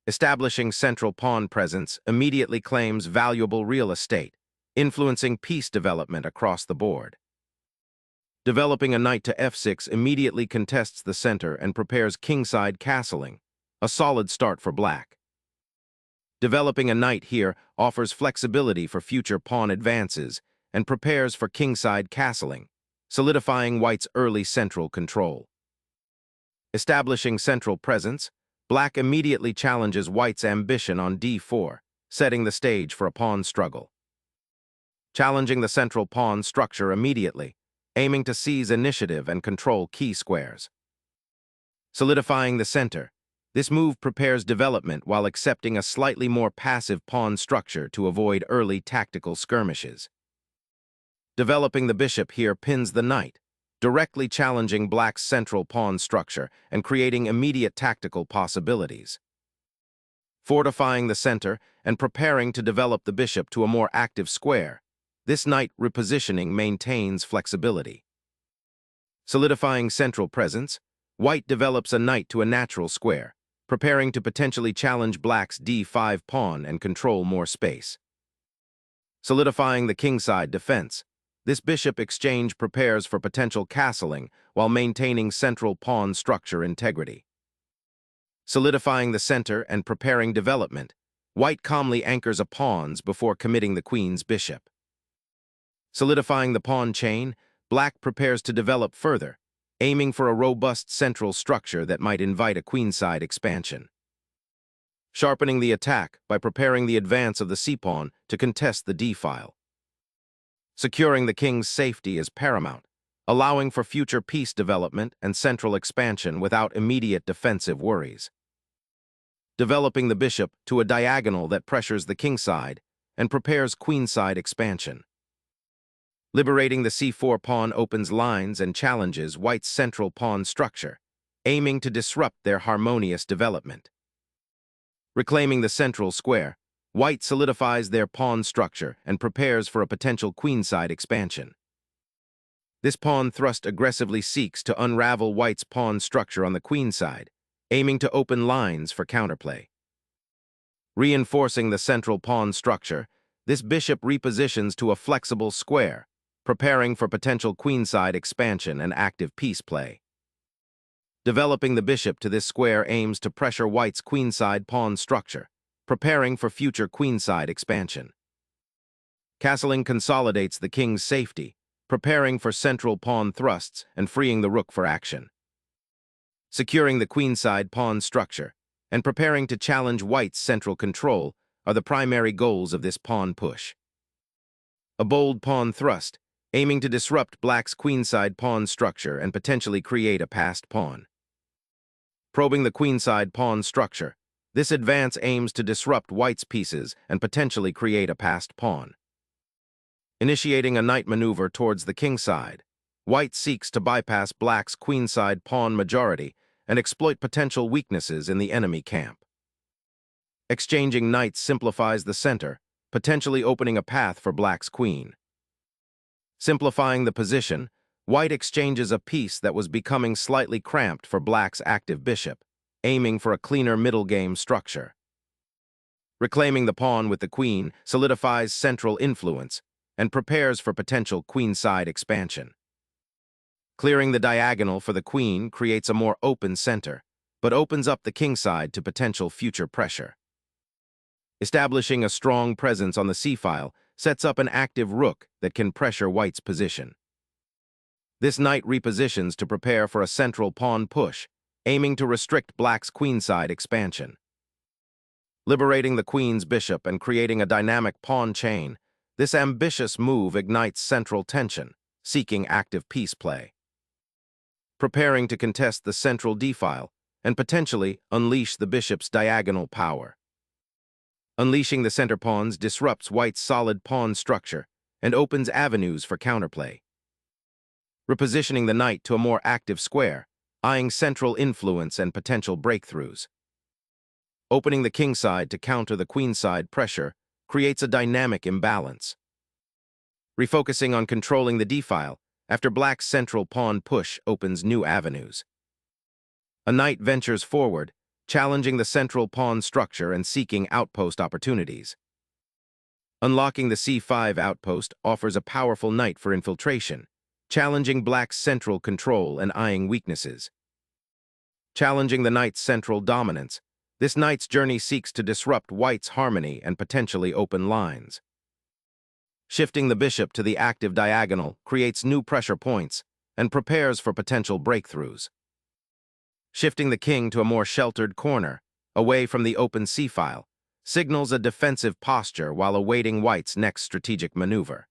Establishing central pawn presence immediately claims valuable real estate, influencing piece development across the board. Developing a knight to f6 immediately contests the center and prepares kingside castling, a solid start for black. Developing a knight here offers flexibility for future pawn advances and prepares for kingside castling, solidifying white's early central control. Establishing central presence, black immediately challenges white's ambition on d4, setting the stage for a pawn struggle. Challenging the central pawn structure immediately, aiming to seize initiative and control key squares. Solidifying the center, this move prepares development while accepting a slightly more passive pawn structure to avoid early tactical skirmishes. Developing the bishop here pins the knight, directly challenging black's central pawn structure and creating immediate tactical possibilities. Fortifying the center and preparing to develop the bishop to a more active square, this knight repositioning maintains flexibility. Solidifying central presence, white develops a knight to a natural square, preparing to potentially challenge black's d5 pawn and control more space. Solidifying the kingside defense, this bishop exchange prepares for potential castling while maintaining central pawn structure integrity. Solidifying the center and preparing development, white calmly anchors a pawns before committing the queen's bishop. Solidifying the pawn chain, black prepares to develop further, aiming for a robust central structure that might invite a queenside expansion. Sharpening the attack by preparing the advance of the c-pawn to contest the d-file. Securing the king's safety is paramount, allowing for future piece development and central expansion without immediate defensive worries. Developing the bishop to a diagonal that pressures the kingside and prepares queenside expansion. Liberating the c4 pawn opens lines and challenges white's central pawn structure, aiming to disrupt their harmonious development. Reclaiming the central square, white solidifies their pawn structure and prepares for a potential queenside expansion. This pawn thrust aggressively seeks to unravel white's pawn structure on the queenside, aiming to open lines for counterplay. Reinforcing the central pawn structure, this bishop repositions to a flexible square, preparing for potential queenside expansion and active piece play. Developing the bishop to this square aims to pressure white's queenside pawn structure, preparing for future queenside expansion. Castling consolidates the king's safety, preparing for central pawn thrusts and freeing the rook for action. Securing the queenside pawn structure and preparing to challenge white's central control are the primary goals of this pawn push. A bold pawn thrust, aiming to disrupt black's queenside pawn structure and potentially create a passed pawn. Probing the queenside pawn structure, this advance aims to disrupt white's pieces and potentially create a passed pawn. Initiating a knight maneuver towards the kingside, white seeks to bypass black's queenside pawn majority and exploit potential weaknesses in the enemy camp. Exchanging knights simplifies the center, potentially opening a path for black's queen. Simplifying the position, white exchanges a piece that was becoming slightly cramped for black's active bishop, aiming for a cleaner middle game structure. Reclaiming the pawn with the queen solidifies central influence and prepares for potential queenside expansion. Clearing the diagonal for the queen creates a more open center, but opens up the kingside to potential future pressure. Establishing a strong presence on the c-file sets up an active rook that can pressure white's position. This knight repositions to prepare for a central pawn push, aiming to restrict black's queenside expansion. Liberating the queen's bishop and creating a dynamic pawn chain, this ambitious move ignites central tension, seeking active piece play. Preparing to contest the central d-file and potentially unleash the bishop's diagonal power. Unleashing the center pawns disrupts white's solid pawn structure and opens avenues for counterplay. Repositioning the knight to a more active square, eyeing central influence and potential breakthroughs. Opening the kingside to counter the queenside pressure creates a dynamic imbalance. Refocusing on controlling the d-file after black's central pawn push opens new avenues. A knight ventures forward, challenging the central pawn structure and seeking outpost opportunities. Unlocking the c5 outpost offers a powerful knight for infiltration, challenging black's central control and eyeing weaknesses. Challenging the knight's central dominance, this knight's journey seeks to disrupt white's harmony and potentially open lines. Shifting the bishop to the active diagonal creates new pressure points and prepares for potential breakthroughs. Shifting the king to a more sheltered corner, away from the open c-file, signals a defensive posture while awaiting white's next strategic maneuver.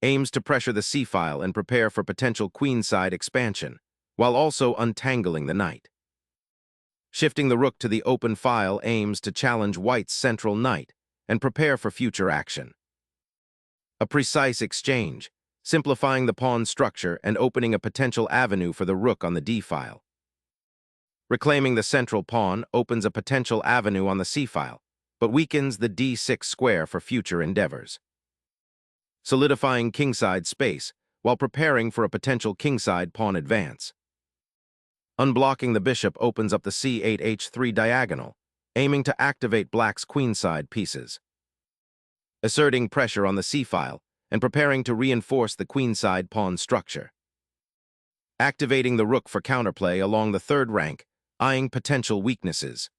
Aims to pressure the c-file and prepare for potential queenside expansion, while also untangling the knight. Shifting the rook to the open file aims to challenge white's central knight and prepare for future action. A precise exchange, simplifying the pawn structure and opening a potential avenue for the rook on the d-file. Reclaiming the central pawn opens a potential avenue on the c-file, but weakens the d6 square for future endeavors. Solidifying kingside space while preparing for a potential kingside pawn advance. Unblocking the bishop opens up the c8-h3 diagonal, aiming to activate black's queenside pieces. Asserting pressure on the c-file and preparing to reinforce the queenside pawn structure. Activating the rook for counterplay along the third rank, eyeing potential weaknesses.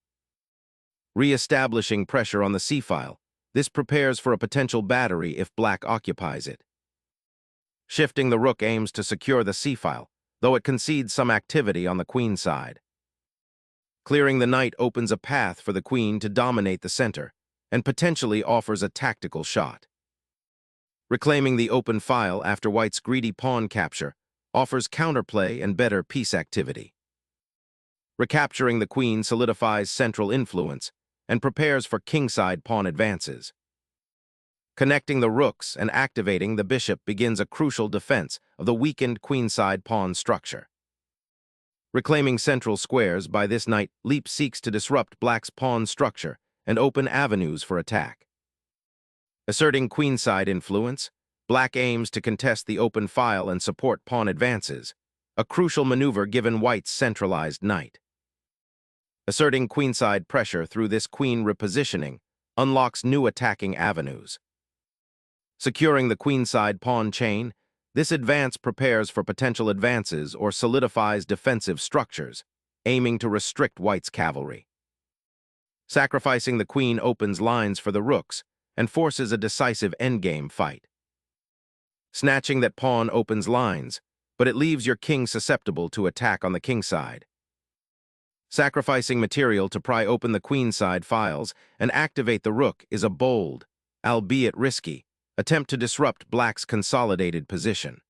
Re-establishing pressure on the c-file, this prepares for a potential battery if black occupies it. Shifting the rook aims to secure the c-file, though it concedes some activity on the queen side. Clearing the knight opens a path for the queen to dominate the center, and potentially offers a tactical shot. Reclaiming the open file after white's greedy pawn capture offers counterplay and better piece activity. Recapturing the queen solidifies central influence and prepares for kingside pawn advances. Connecting the rooks and activating the bishop begins a crucial defense of the weakened queenside pawn structure. Reclaiming central squares by this knight, leap seeks to disrupt black's pawn structure and open avenues for attack. Asserting queenside influence, black aims to contest the open file and support pawn advances, a crucial maneuver given white's centralized knight. Asserting queenside pressure through this queen repositioning unlocks new attacking avenues. Securing the queenside pawn chain, this advance prepares for potential advances or solidifies defensive structures, aiming to restrict white's cavalry. Sacrificing the queen opens lines for the rooks and forces a decisive endgame fight. Snatching that pawn opens lines, but it leaves your king susceptible to attack on the king side. Sacrificing material to pry open the queenside files and activate the rook is a bold, albeit risky, attempt to disrupt black's consolidated position.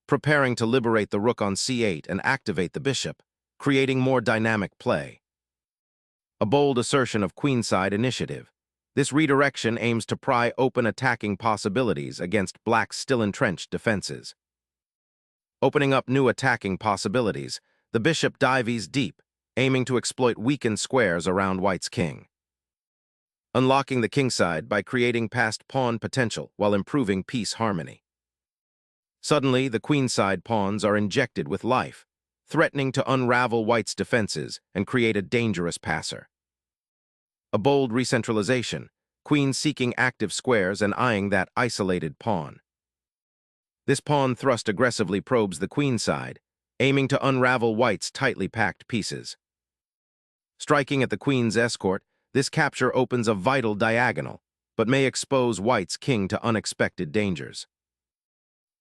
Preparing to liberate the rook on c8 and activate the bishop, creating more dynamic play. A bold assertion of queenside initiative. This redirection aims to pry open attacking possibilities against black's still entrenched defenses. Opening up new attacking possibilities, the bishop dives deep, aiming to exploit weakened squares around white's king. Unlocking the kingside by creating passed pawn potential while improving piece harmony. Suddenly, the queenside pawns are injected with life, threatening to unravel white's defenses and create a dangerous passer. A bold recentralization, queen seeking active squares and eyeing that isolated pawn. This pawn thrust aggressively probes the queenside, aiming to unravel white's tightly packed pieces. Striking at the queen's escort, this capture opens a vital diagonal, but may expose white's king to unexpected dangers.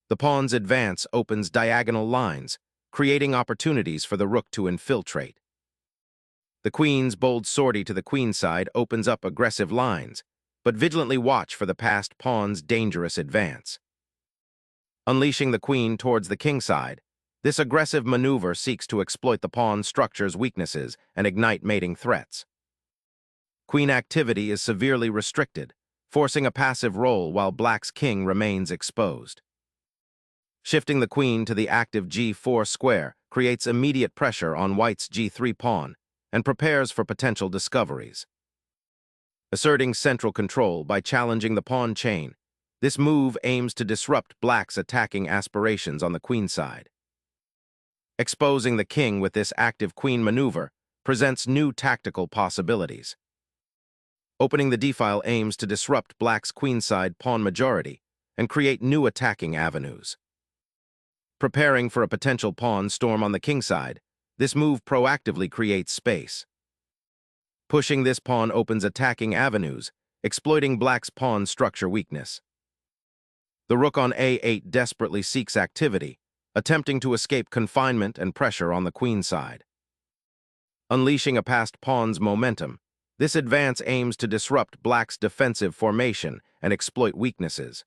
The pawn's advance opens diagonal lines, creating opportunities for the rook to infiltrate. The queen's bold sortie to the queenside opens up aggressive lines, but vigilantly watch for the passed pawn's dangerous advance. Unleashing the queen towards the kingside, this aggressive maneuver seeks to exploit the pawn structure's weaknesses and ignite mating threats. Queen activity is severely restricted, forcing a passive role while black's king remains exposed. Shifting the queen to the active g4 square creates immediate pressure on white's g3 pawn and prepares for potential discoveries. Asserting central control by challenging the pawn chain, this move aims to disrupt black's attacking aspirations on the queen side. Exposing the king with this active queen maneuver presents new tactical possibilities. Opening the d-file aims to disrupt black's queenside pawn majority and create new attacking avenues. Preparing for a potential pawn storm on the kingside, this move proactively creates space. Pushing this pawn opens attacking avenues, exploiting black's pawn structure weakness. The rook on a8 desperately seeks activity, attempting to escape confinement and pressure on the queenside. Unleashing a passed pawn's momentum, this advance aims to disrupt black's defensive formation and exploit weaknesses.